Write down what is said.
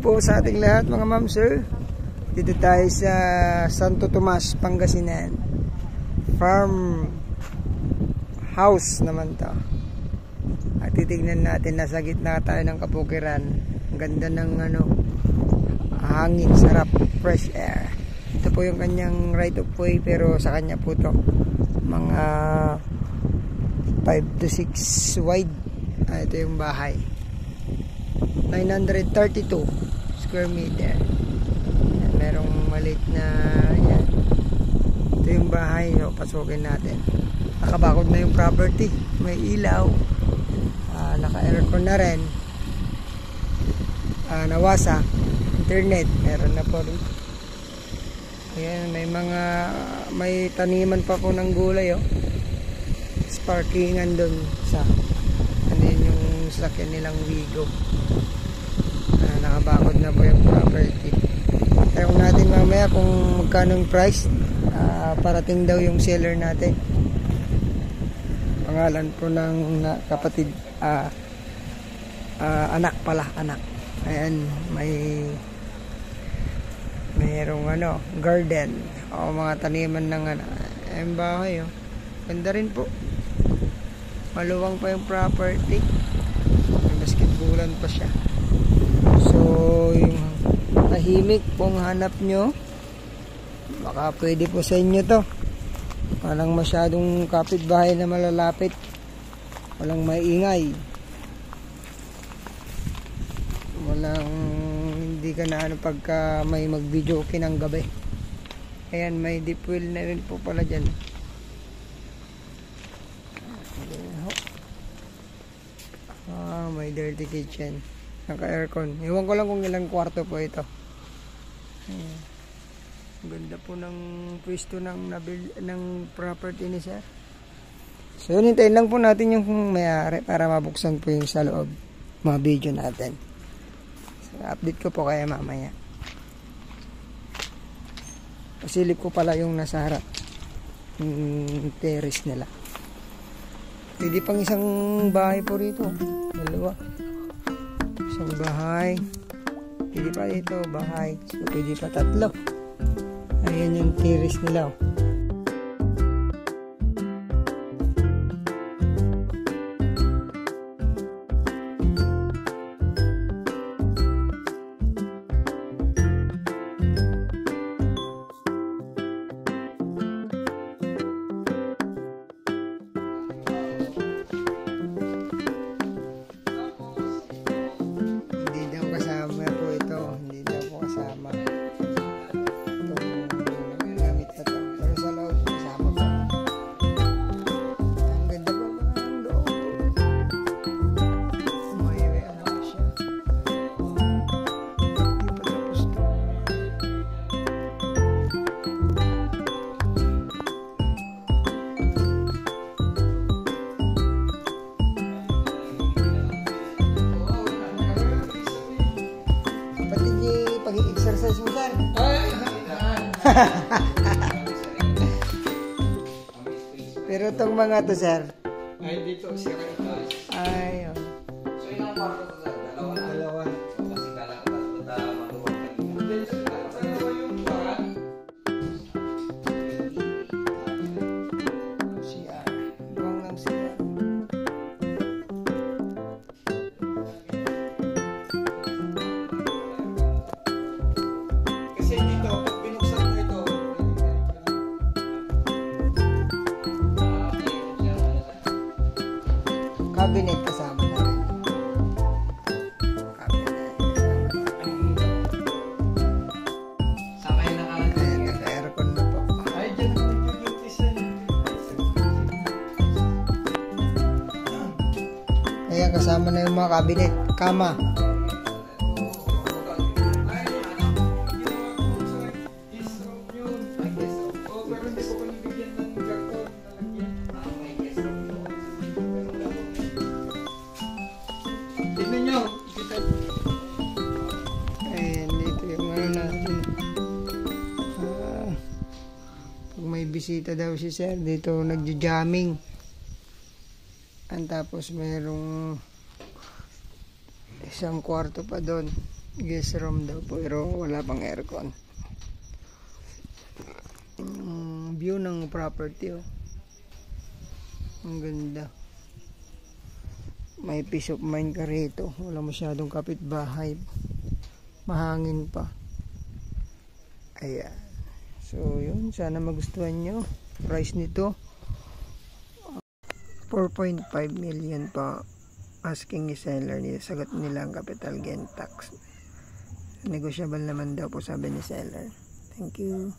po sa ating lahat mga ma'am sir. Dito tayo sa Santo Tomas, Pangasinan. Farm house naman to. At titignan natin, nasa gitna tayo ng kabukiran. Ang ganda ng hangin, sarap, fresh air. Ito po yung kanyang right of way, pero sa kanya po to mga 5 to 6 wide. Ito yung bahay, 932 square meter. Yan, merong maliit na yan. Ito yung bahay, so pasukin natin. Nakabakod na yung property, may ilaw, naka-aircon na rin, nawasa, internet meron na po rin. Ayan, may taniman pa po ng gulay, parkingan doon sa yung sakyan nilang Wigo. Nakabakod na po yung property. Tanong natin mamaya kung magkano yung price. Parating daw yung seller natin. Pangalan po ng kapatid, anak pala, anak. Ayan, mayroong garden o mga taniman ng ayun, bahay, ganda rin po. Maluwang pa yung property. May basketballan pa siya. So, yung tahimik kung hanap nyo, baka pwede po sa inyo to. Walang masyadong kapitbahay na malalapit. Walang maingay. Walang hindi ka na pagka may mag-video ng gabi. Ayan, may deep well na rin po pala dyan. May dirty kitchen, naka-aircon. Iwan ko lang kung ilang kwarto po ito. Ganda po ng pwesto ng property ni sir. So yun, hintayin lang po natin yung may-ari para mabuksan po yung sa loob mga video natin. So, update ko po kaya mamaya. Pasilip ko pala yung nasa harap, yung terrace nila. Pwede pang isang bahay po rito. Dalawa. Isang bahay. Pwede pa dito, bahay. So, pwede pa tatlo. Ayan yung terrace nila. Pag-i-exercise mo sir. Pero itong mga to sir, ay dito siya ay so ilang kwarto to sir? Dalawa. So kasi kala ko maluwag dalawa yung parang CR. Luwang ng CR. kasi dito pag binuksan mo ito Cabinet kasama na rin. Cabinet kasama na rin. sakay na kanan. Ayan, naka-aircon na po. Ay dyan naman yung design. Ayan, kasama na yung mga cabinet. Kama. Tignan nyo. Ayan, dito yung natin. Pag may bisita daw si sir, dito nagja-jamming. Tapos mayroong isang kwarto pa doon. Guest room daw po, pero wala pang aircon. View ng property, oh. Ang ganda. May peace of mind ka rito. Wala masyadong kapitbahay. Mahangin pa. Ayan. So, yun. Sana magustuhan nyo. Price nito, 4.5 million pa. Asking ni seller niya. Sagot nila ang capital gain tax. Negotiable naman daw po, sabi ni seller. Thank you.